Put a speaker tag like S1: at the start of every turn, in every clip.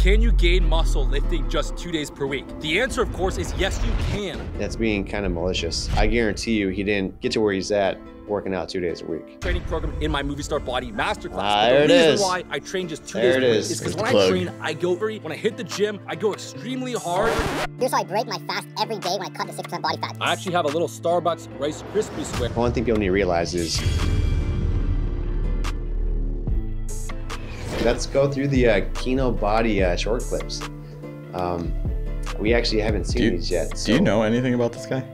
S1: Can you gain muscle lifting just 2 days per week? The answer, of course, is yes, you can.
S2: That's being kind of malicious. I guarantee you he didn't get to where he's at working out 2 days a week.
S1: Training program in my Movie Star Body Masterclass.
S2: There it is.
S1: The reason why I train just 2 days a week is because when I train, I go when I hit the gym, I go extremely hard.
S3: Here's how I break my fast every day when I cut to 6% body fat.
S1: I actually have a little Starbucks Rice Krispie square.
S2: One thing people need to realize is, let's go through the Kinobody short clips. We actually haven't seen these yet. So
S4: do you know anything about this guy?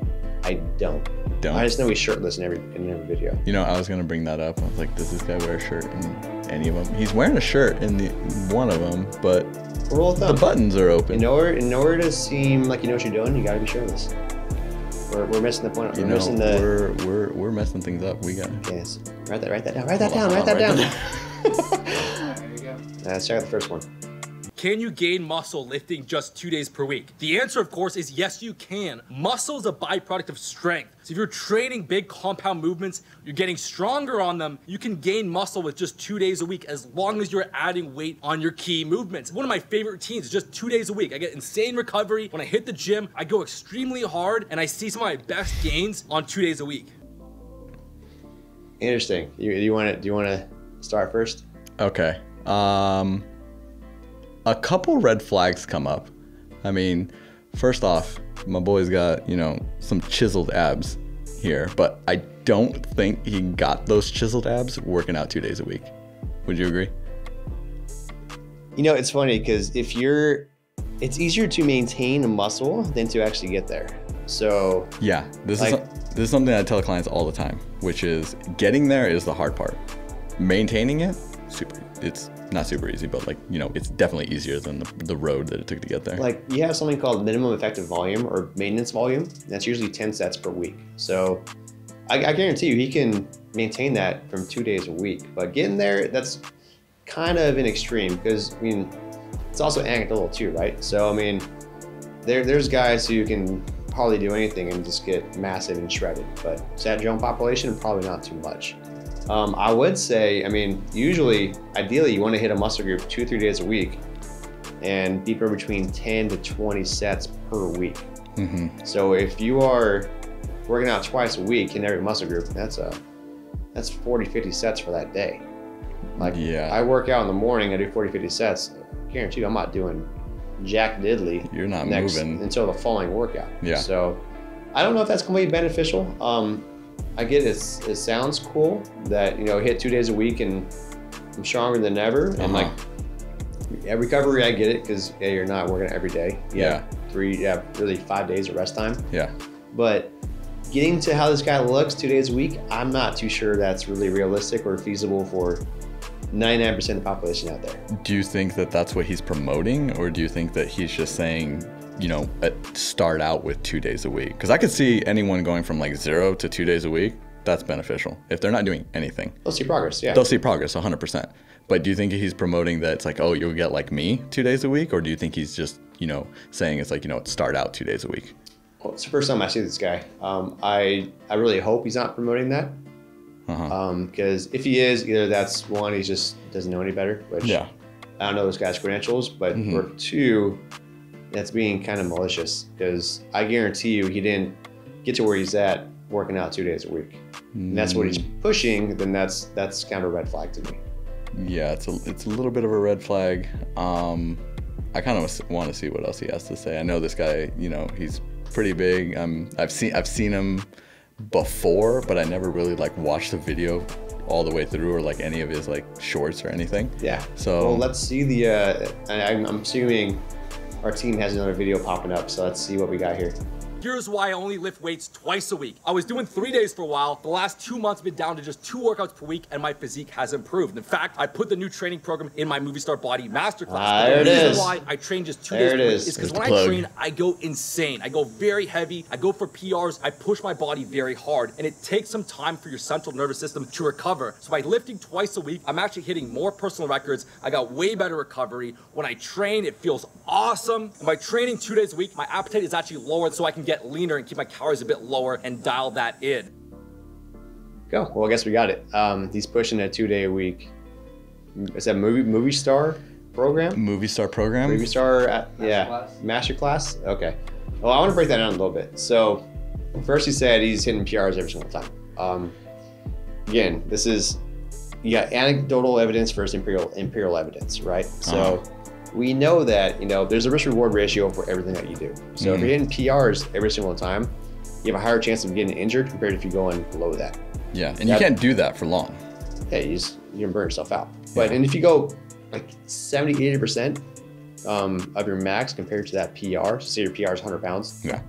S2: I don't. I just know he's shirtless in every video.
S4: You know, I was gonna bring that up. I was like, does this guy wear a shirt in any of them? He's wearing a shirt in one of them, but the buttons are open.
S2: In order to seem like you know what you're doing, you gotta be shirtless. We're missing the point. We're missing the.
S4: We're messing things up. We got.
S2: Yes. Write that down. Write that down. There you go. Let's check out the first one.
S1: Can you gain muscle lifting just 2 days per week? The answer, of course, is yes, you can. Muscle is a byproduct of strength. So if you're training big compound movements, you're getting stronger on them, you can gain muscle with just 2 days a week as long as you're adding weight on your key movements. One of my favorite routines is just 2 days a week. I get insane recovery. When I hit the gym, I go extremely hard and I see some of my best gains on 2 days a week.
S2: Interesting. Do you want to start first?
S4: Okay. A couple red flags come up. I mean, first off, my boy's got, you know, some chiseled abs here, but I don't think he got those chiseled abs working out 2 days a week. Would you agree?
S2: You know, it's funny because it's easier to maintain a muscle than to actually get there. So
S4: yeah, this is something I tell clients all the time, which is getting there is the hard part. Maintaining it, it's not super easy, but like, you know, it's definitely easier than the road that it took to get there.
S2: Like, you have something called minimum effective volume or maintenance volume. That's usually 10 sets per week. So I guarantee you he can maintain that from 2 days a week, but getting there, that's kind of an extreme because, I mean, it's also anecdotal too, right? So, I mean, there's guys who can hardly do anything and just get massive and shredded, but is that your own population? Probably not too much. I would say, I mean, ideally, you want to hit a muscle group 2 or 3 days a week and be between 10 to 20 sets per week. Mm-hmm. So if you are working out twice a week in every muscle group, that's 40, 50 sets for that day. Like, yeah. I work out in the morning, I do 40, 50 sets. I guarantee you I'm not doing jack diddly.
S4: You're not moving
S2: until the following workout.
S4: Yeah.
S2: So I don't know if that's going to be beneficial. I get it sounds cool that, you know, hit 2 days a week and I'm stronger than ever. And like recovery, I get it because you're not working every day. Yeah. Really 5 days of rest time.
S4: Yeah.
S2: But getting to how this guy looks 2 days a week, I'm not too sure that's really realistic or feasible for 99% of the population out there.
S4: Do you think that that's what he's promoting, or do you think that he's just saying, you know, start out with 2 days a week? Because I could see anyone going from like 0 to 2 days a week. That's beneficial. If they're not doing anything,
S2: they'll see progress. Yeah,
S4: they'll see progress 100%. But do you think he's promoting that it's like, oh, you'll get like me 2 days a week, or do you think he's just, you know, saying it's like, you know, start out 2 days a week?
S2: Well, it's the first time I see this guy. I really hope he's not promoting that. Because if he is, either that's one, he just doesn't know any better, which I don't know this guy's credentials, but or two, that's being kind of malicious because I guarantee you he didn't get to where he's at working out 2 days a week. And that's what he's pushing, then that's kind of a red flag to me.
S4: Yeah, it's a little bit of a red flag. I kind of want to see what else he has to say. I know this guy, you know, he's pretty big. I've seen him before, but I never really like watched the video all the way through or like any of his like shorts or anything. Yeah. So
S2: well, let's see I'm assuming our team has another video popping up, so let's see what we got here.
S1: Here's why I only lift weights twice a week. I was doing 3 days for a while. The last 2 months I've been down to just 2 workouts per week and my physique has improved. In fact, I put the new training program in my Movie Star Body Masterclass.
S2: There it is.
S1: The reason why I train just 2 days per week is because when I train, I go insane. I go very heavy. I go for PRs. I push my body very hard. And it takes some time for your central nervous system to recover. So by lifting twice a week, I'm actually hitting more personal records. I got way better recovery. When I train, it feels awesome. And by training 2 days a week, my appetite is actually lower so I can get leaner and keep my calories a bit lower and dial that in.
S2: Go. Well, I guess we got it. He's pushing a 2 day a week. Is that movie star? program?
S4: Movie star program?
S2: Movie star, yeah. Masterclass? Okay. Well, I want to break that down a little bit. So, first he said he's hitting PRs every single time. Again, this is, you got anecdotal evidence versus imperial evidence, right? So, we know that, there's a risk-reward ratio for everything that you do. So, if you're hitting PRs every single time, you have a higher chance of getting injured compared to if you're going below that.
S4: Yeah, and you can't do that for long.
S2: Yeah, you can burn yourself out. And if you go like 70, 80% of your max compared to that PR, so say your PR is 100 pounds.
S4: Yeah.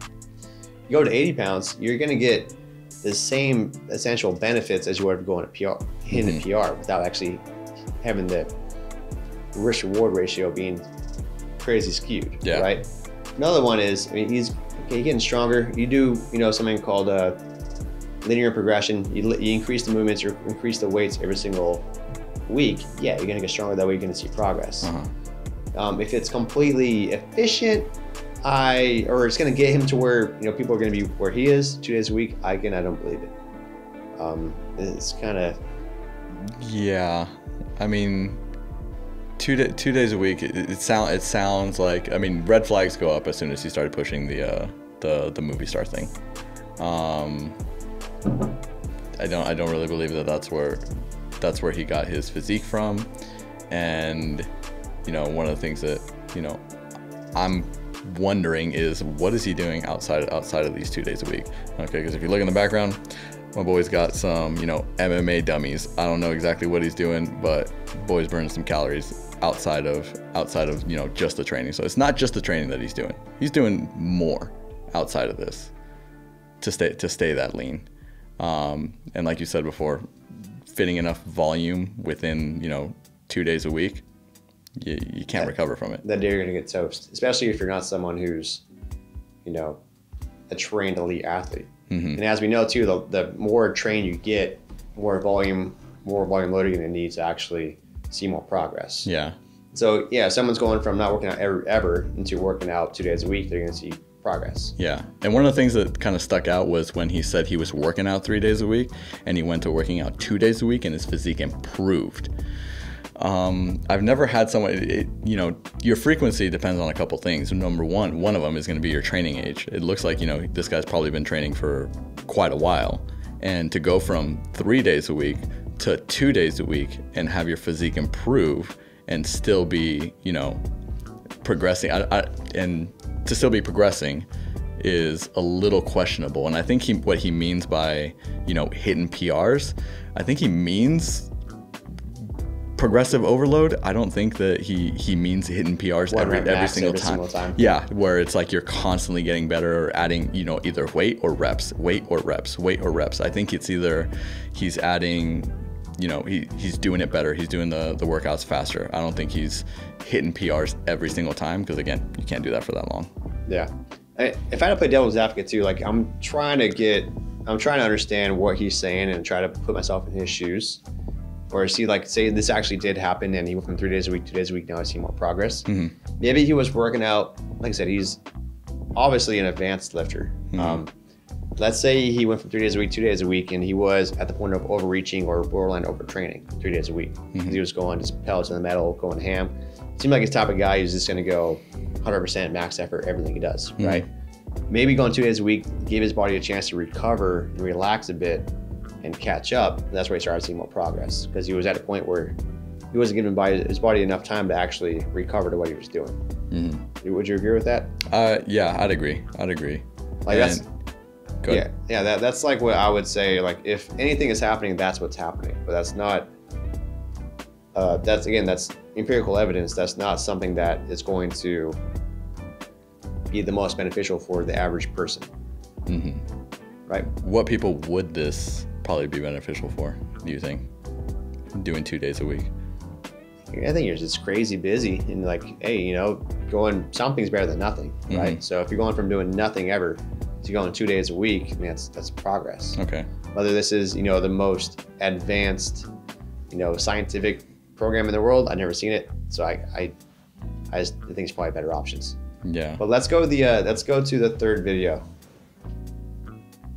S2: You go to 80 pounds, you're gonna get the same essential benefits as you would have going to PR, hitting a PR without actually having the risk reward ratio being crazy skewed.
S4: Yeah.
S2: Right. Another one is, he's getting stronger. You do, something called linear progression. You increase the movements, you increase the weights every single week. Yeah, you're gonna get stronger. That way, you're gonna see progress. If it's completely efficient, or it's gonna get him to where people are gonna be where he is 2 days a week. I don't believe it. It's kind of.
S4: Yeah, I mean, two days a week. It sounds like. I mean, red flags go up as soon as he started pushing the movie star thing. I don't really believe that that's where he got his physique from, and one of the things that I'm wondering is what is he doing outside of these 2 days a week? Okay, because if you look in the background, my boy's got some MMA dummies. I don't know exactly what he's doing, but boy's burning some calories outside of just the training. So it's not just the training that he's doing. He's doing more outside of this to stay that lean. And like you said before, fitting enough volume within 2 days a week, you can't recover from it.
S2: That day you're gonna get toast, especially if you're not someone who's a trained elite athlete. And as we know too, the more trained you get, more volume load you're gonna need to actually see more progress.
S4: Yeah.
S2: So yeah, if someone's going from not working out ever into working out 2 days a week, they're gonna see progress.
S4: Yeah. And one of the things that kind of stuck out was when he said he was working out 3 days a week and he went to working out 2 days a week and his physique improved. I've never had someone, your frequency depends on a couple things. Number one of them is going to be your training age. It looks like, this guy's probably been training for quite a while. And to go from 3 days a week to 2 days a week and have your physique improve and still be, progressing, and to still be progressing is a little questionable. And I think what he means by, hitting PRs, I think he means progressive overload. I don't think that he means hitting PRs every single time. Yeah, where it's like you're constantly getting better or adding, either weight or reps. I think it's either he's adding, he's doing it better. He's doing the workouts faster. I don't think he's hitting PRs every single time because, again, you can't do that for that long. Yeah.
S2: If I had to play devil's advocate too, like I'm trying to understand what he's saying and try to put myself in his shoes. Or see, like, say this actually did happen and he went from 3 days a week, 2 days a week, now I see more progress. Maybe he was working out, like I said, he's obviously an advanced lifter. Let's say he went from 3 days a week, 2 days a week, and he was at the point of overreaching or borderline overtraining 3 days a week. He was going just pedal to the metal, going ham. Seemed like his type of guy who's just gonna go 100% max effort, everything he does, right? Maybe going 2 days a week, gave his body a chance to recover and relax a bit and catch up. And that's where he started seeing more progress because he was at a point where he wasn't giving his body enough time to actually recover to what he was doing. Would you agree with that?
S4: Yeah, I'd agree.
S2: Like that's like what I would say. Like if anything is happening, that's what's happening. But that's not. That's empirical evidence. That's not something that is going to be the most beneficial for the average person. Right?
S4: What people would this probably be beneficial for, do you think? Doing 2 days a week?
S2: I think you're just crazy busy and like, hey, going something's better than nothing, right? So if you're going from doing nothing ever to going 2 days a week, I mean, that's progress.
S4: Okay.
S2: Whether this is, the most advanced, scientific program in the world, I've never seen it. So I think it's probably better options.
S4: Yeah.
S2: But let's go to the third video.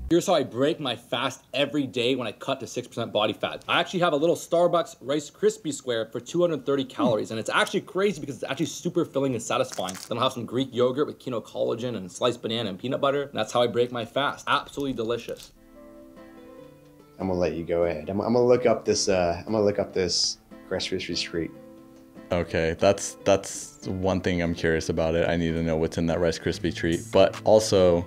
S1: Here's how I break my fast every day when I cut to 6% body fat. I actually have a little Starbucks Rice Krispie square for 230 calories, and it's actually crazy because it's actually super filling and satisfying. Then I'll have some Greek yogurt with keto collagen and sliced banana and peanut butter. And that's how I break my fast. Absolutely delicious.
S2: I'm gonna let you go ahead. I'm gonna look up this. Rice Krispie treat.
S4: Okay, that's one thing I'm curious about it. I need to know what's in that Rice Krispie treat, but also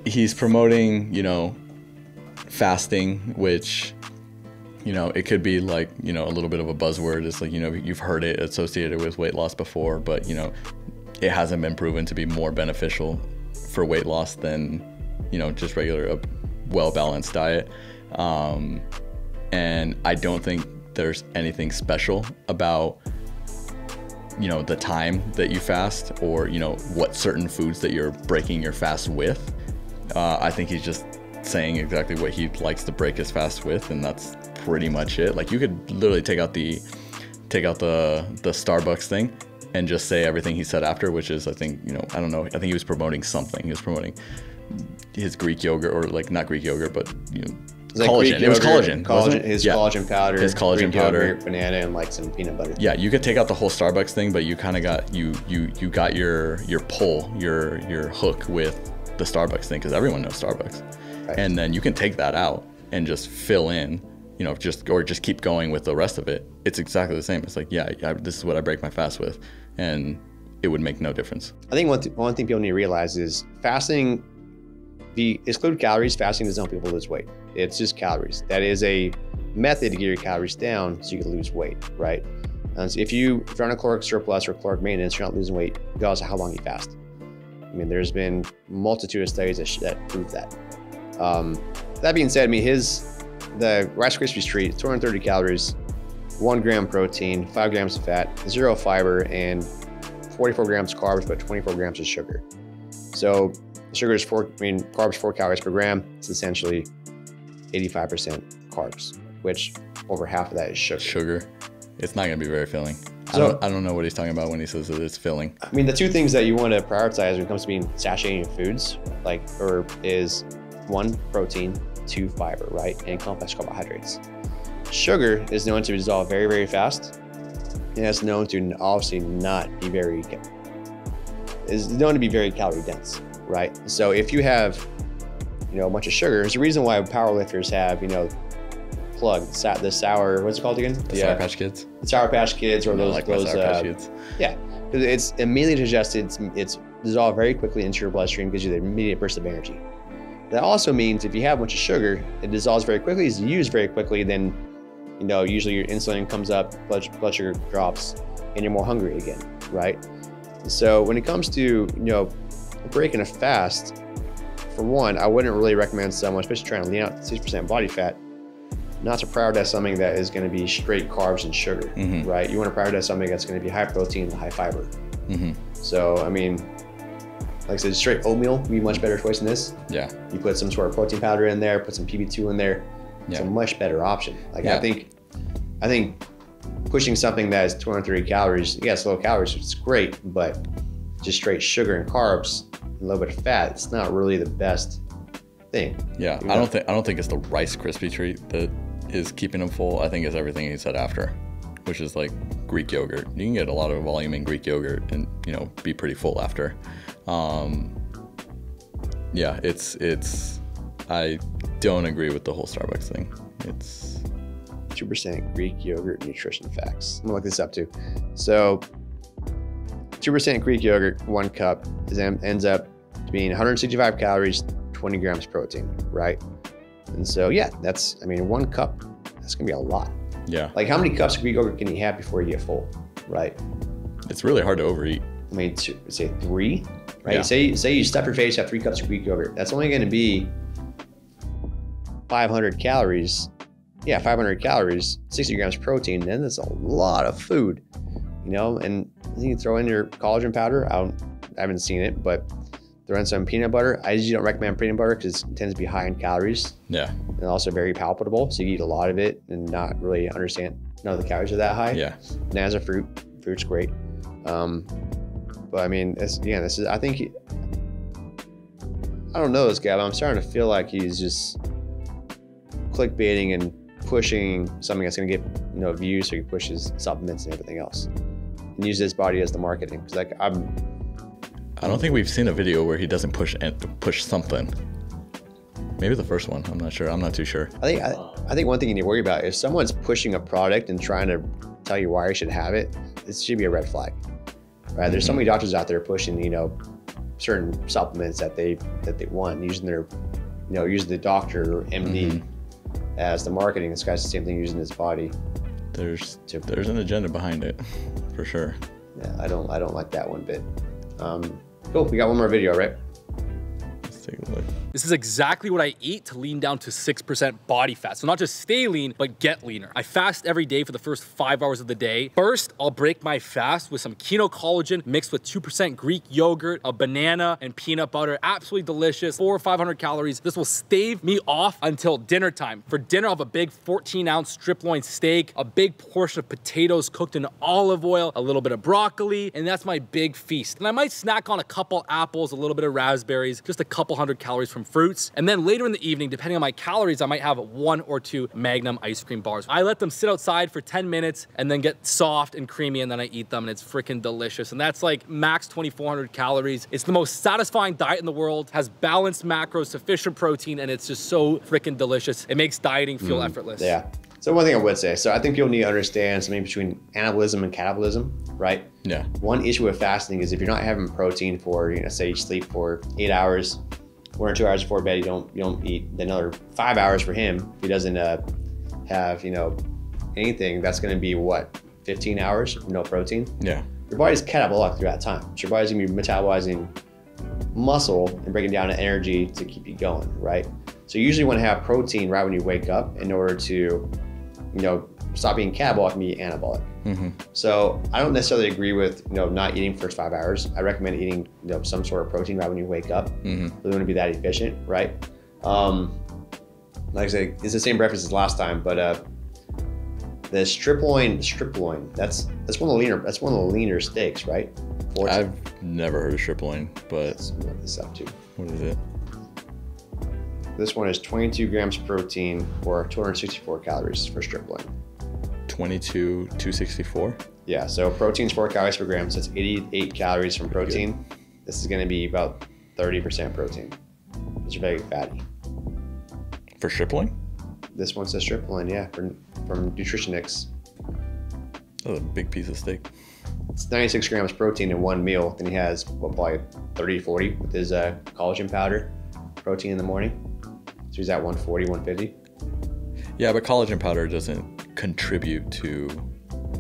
S4: he's promoting, fasting, which, it could be like, a little bit of a buzzword. It's like, you've heard it associated with weight loss before, but, it hasn't been proven to be more beneficial for weight loss than, just regular, well-balanced diet. And I don't think there's anything special about, the time that you fast or, what certain foods that you're breaking your fast with. I think he's just saying exactly what he likes to break his fast with, and that's pretty much it. Like, you could literally take out the Starbucks thing and just say everything he said after, which is, I think, I don't know. I think he was promoting something. He was promoting his Greek yogurt, or like not Greek yogurt, but collagen. It was collagen.
S2: Collagen powder.
S4: His collagen
S2: Greek
S4: powder,
S2: yogurt, banana, and like some peanut butter.
S4: Yeah, you could take out the whole Starbucks thing, but you kind of got you got your pull, your hook with the Starbucks thing, because everyone knows Starbucks. Right. And then you can take that out and just fill in, just keep going with the rest of it. It's exactly the same. It's like, this is what I break my fast with, and it would make no difference.
S2: I think one thing people need to realize is fasting, the exclude calories, fasting doesn't help people lose weight. It's just calories. That is a method to get your calories down so you can lose weight, right? So if you're on a caloric surplus or caloric maintenance, you're not losing weight regardless of how long you fast. I mean, there's been a multitude of studies that prove that. That being said, the Rice Krispies treat, 230 calories, 1 gram protein, 5 grams of fat, 0 fiber, and 44 grams carbs, but 24 grams of sugar. So sugar is carbs 4 calories per gram. It's essentially 85% carbs, which over half of that is sugar.
S4: It's not gonna be very filling.
S2: So,
S4: I don't know what he's talking about when he says that it's filling.
S2: I mean, the two things that you want to prioritize when it comes to being saturating your foods, is 1, protein, 2, fiber, right? And complex carbohydrates. Sugar is known to dissolve very, very fast. And it's known to obviously is known to be very calorie dense, right? So if you have, a bunch of sugar, there's a reason why powerlifters have, the sour, what's it called again?
S4: The Sour Patch Kids?
S2: The Sour Patch Kids, or those
S4: Sour Patch Kids.
S2: Yeah, because it's immediately digested, it's dissolved very quickly into your bloodstream, gives you the immediate burst of energy. That also means if you have a bunch of sugar, it dissolves very quickly, it's used very quickly, then, usually your insulin comes up, blood sugar drops, and you're more hungry again, right? So when it comes to, breaking a fast, for one, I wouldn't really recommend someone, especially trying to lean out 6% body fat, not to prioritize something that is going to be straight carbs and sugar, right? You want to prioritize something that's going to be high protein and high fiber. So, I mean, like I said, straight oatmeal would be a much better choice than this.
S4: Yeah.
S2: You put some sort of protein powder in there, put some PB2 in there. It's a much better option. I think pushing something that is 230 calories, it's low calories, it's great, but just straight sugar and carbs, and a little bit of fat, it's not really the best thing.
S4: Yeah, I don't think it's the Rice Krispie treat that is keeping him full. I think it's everything he said after, which is like Greek yogurt. You can get a lot of volume in Greek yogurt and be pretty full after. It's I don't agree with the whole Starbucks thing. It's
S2: 2% Greek yogurt nutrition facts. I'm gonna look this up too. So 2% Greek yogurt, 1 cup ends up being 165 calories, 20 grams protein, right? And so, that's, 1 cup, that's gonna be a lot.
S4: Yeah.
S2: Like, how many cups of Greek yogurt can you have before you get full, right?
S4: It's really hard to overeat.
S2: Say 3, right?
S4: Yeah.
S2: Say you stuff your face, have 3 cups of Greek yogurt. That's only gonna be 500 calories. Yeah, 500 calories, 60 grams protein, then that's a lot of food, and you can throw in your collagen powder. I haven't seen it, but throw in some peanut butter. I usually don't recommend peanut butter because it tends to be high in calories.
S4: Yeah. And
S2: also very palpable. So you eat a lot of it and not really know the calories are that high.
S4: Yeah.
S2: And as a fruit's great. But I think I don't know this guy, but I'm starting to feel like he's just clickbaiting and pushing something that's going to get, you know, views, so he pushes supplements and everything else, and uses his body as the marketing. Because like I
S4: don't think we've seen a video where he doesn't push something. Maybe the first one. I'm not sure. I'm not too sure.
S2: I think one thing you need to worry about is someone's pushing a product and trying to tell you why you should have it. This should be a red flag, right? There's so many doctors out there pushing, you know, certain supplements that they want, using their, you know, using the doctor or MD as the marketing. This guy's the same thing, using his body.
S4: There's an agenda behind it, for sure.
S2: Yeah, I don't like that one bit. Cool. We got one more video, right?
S4: Let's take a look.
S1: This is exactly what I eat to lean down to 6% body fat. So not just stay lean, but get leaner. I fast every day for the first 5 hours of the day. First, I'll break my fast with some keto collagen mixed with 2% Greek yogurt, a banana, and peanut butter. Absolutely delicious. 400 or 500 calories. This will stave me off until dinner time. For dinner, I'll have a big 14-ounce strip loin steak, a big portion of potatoes cooked in olive oil, a little bit of broccoli, and that's my big feast. And I might snack on a couple apples, a little bit of raspberries, just a couple hundred calories from fruits. And then later in the evening, depending on my calories, I might have 1 or 2 Magnum ice cream bars. I let them sit outside for 10 minutes and then get soft and creamy, and then I eat them, and it's freaking delicious. And that's like max 2,400 calories. It's the most satisfying diet in the world, has balanced macros, sufficient protein, and it's just so freaking delicious. It makes dieting feel effortless.
S2: Yeah. So one thing I would say, so I think you'll need to understand something between anabolism and catabolism, right?
S4: Yeah.
S2: One issue with fasting is if you're not having protein for, you know, say you sleep for 8 hours, 1 or 2 hours before bed, you don't eat. Then another 5 hours for him, if he doesn't have, you know, anything, that's going to be what, 15 hours of no protein?
S4: Yeah.
S2: Your body's catabolic through that time. So your body's going to be metabolizing muscle and breaking down the energy to keep you going, right? So you usually want to have protein right when you wake up in order to, you know, stop being catabolic and be anabolic. So I don't necessarily agree with, you know, not eating first 5 hours. I recommend eating, you know, some sort of protein right when you wake up. You want to be that efficient, right? Like I say, it's the same breakfast as last time, but the strip loin, that's one of the leaner steaks, right?
S4: I've never heard of strip loin, but
S2: let's look this up too.
S4: What is it?
S2: This one is 22 grams protein or 264 calories for strip loin.
S4: 264?
S2: Yeah, so protein's 4 calories per gram, so it's 88 calories from protein. This is gonna be about 30% protein. It's very fatty.
S4: For strip loin?
S2: This one says strip loin, yeah, from Nutritionics.
S4: Oh, a big piece of steak.
S2: It's 96 grams protein in one meal. Then he has, what, probably 30, 40 with his collagen powder protein in the morning. So he's at 140, 150.
S4: Yeah, but collagen powder doesn't contribute to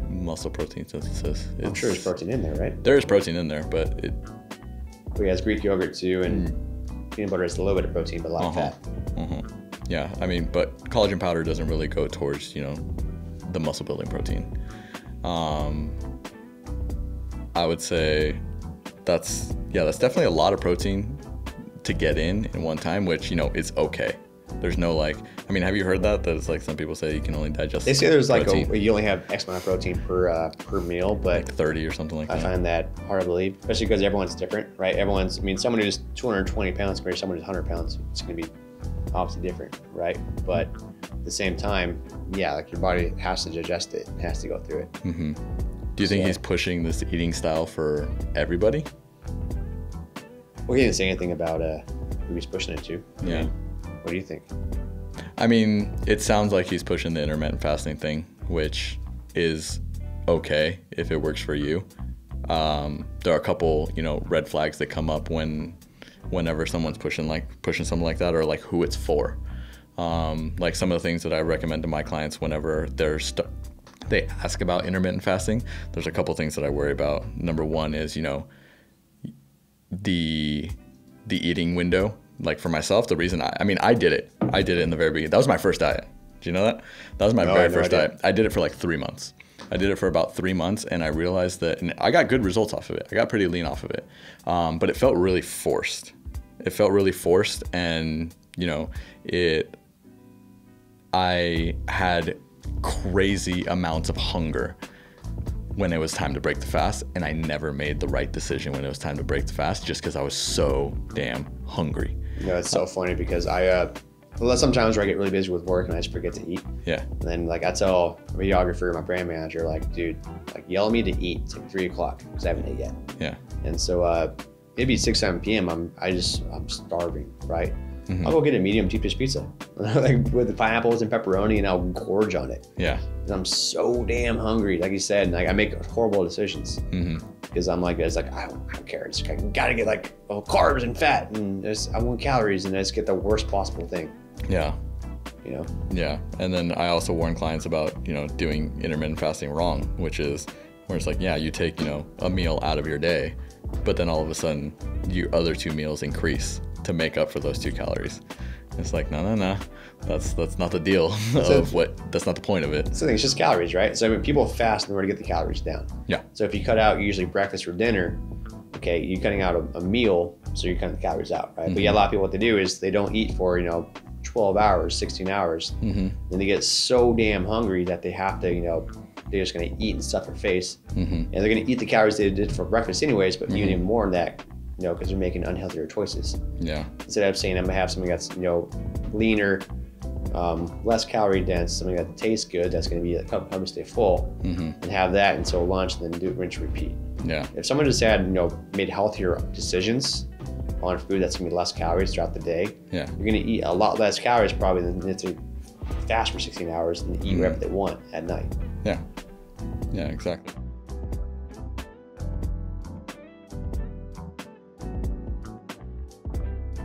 S4: muscle protein synthesis.
S2: I'm sure there's protein in there, right?
S4: There is protein in there, but it...
S2: He has Greek yogurt too, and peanut butter has a little bit of protein, but a lot of fat.
S4: Yeah, I mean, but collagen powder doesn't really go towards, you know, the muscle building protein. I would say that's definitely a lot of protein to get in one time, which, you know, is okay. There's no like, I mean, have you heard that it's like some people say you can only digest
S2: They say there's
S4: protein.
S2: like you only have X amount of protein per meal, but
S4: like 30 or something like that.
S2: I find that hard to believe, especially because everyone's different, right? I mean, someone who's 220 pounds compared to someone who's 100 pounds, it's going to be obviously different, right? But at the same time, yeah, like your body has to digest it, it has to go through it.
S4: Do you think he's pushing this eating style for everybody?
S2: Well, he didn't say anything about who he's pushing it to.
S4: Yeah.
S2: I mean, what do you think?
S4: I mean, it sounds like he's pushing the intermittent fasting thing, which is okay if it works for you. There are a couple, you know, red flags that come up whenever someone's pushing something like that, or like who it's for. Like some of the things that I recommend to my clients whenever they ask about intermittent fasting, there's a couple things that I worry about. Number one is, you know, the eating window. Like for myself, the reason I did it in the very beginning. That was my first diet. Do you know that? That was my very first diet. I did it for like 3 months. I did it for about 3 months, and I realized that, and I got good results off of it. I got pretty lean off of it, but it felt really forced. And you know, I had crazy amounts of hunger when it was time to break the fast, and I never made the right decision when it was time to break the fast, just because I was so damn hungry.
S2: You know, it's so funny because well, sometimes where I get really busy with work and I just forget to eat.
S4: Yeah.
S2: And then like I tell a videographer, my brand manager, like, dude, like yell at me to eat. It's like 3 o'clock because I haven't ate yet.
S4: Yeah.
S2: And so maybe 6, 7 p.m. I'm starving, right?
S4: Mm-hmm.
S2: I'll go get a medium deep dish pizza, like with the pineapples and pepperoni, and I'll gorge on it.
S4: Yeah.
S2: And I'm so damn hungry, like you said, and like I make horrible decisions because I'm like, it's like I don't care. It's like, I gotta get like carbs and fat, and I want calories, and I just get the worst possible thing.
S4: Yeah.
S2: You know.
S4: Yeah. And then I also warn clients about, you know, doing intermittent fasting wrong, which is where it's like, yeah, you take, you know, a meal out of your day, but then all of a sudden your other 2 meals increase to make up for those 2 calories. It's like, no, that's not the deal that's not the point of it.
S2: So it's just calories, right? So I mean, people fast in order to get the calories down.
S4: Yeah.
S2: So if you cut out usually breakfast or dinner, okay, you're cutting out a meal, so you're cutting the calories out, right? But yeah, a lot of people, what they do is they don't eat for, you know, 12 hours, 16 hours. Then they get so damn hungry that they have to, you know, they're just gonna eat and stuff their face. And they're gonna eat the calories they did for breakfast anyways, but even more than that, you know, because they're making unhealthier choices.
S4: Yeah.
S2: Instead of saying I'm gonna have something that's, you know, leaner, less calorie dense, something that tastes good, that's gonna be help me stay full, and have that until lunch, and then do rinse, repeat.
S4: Yeah.
S2: If someone just had, you know, made healthier decisions on food that's gonna be less calories throughout the day,
S4: Yeah.
S2: you're gonna eat a lot less calories probably than to fast for 16 hours and eat whatever they want at night.
S4: Yeah. Yeah, exactly.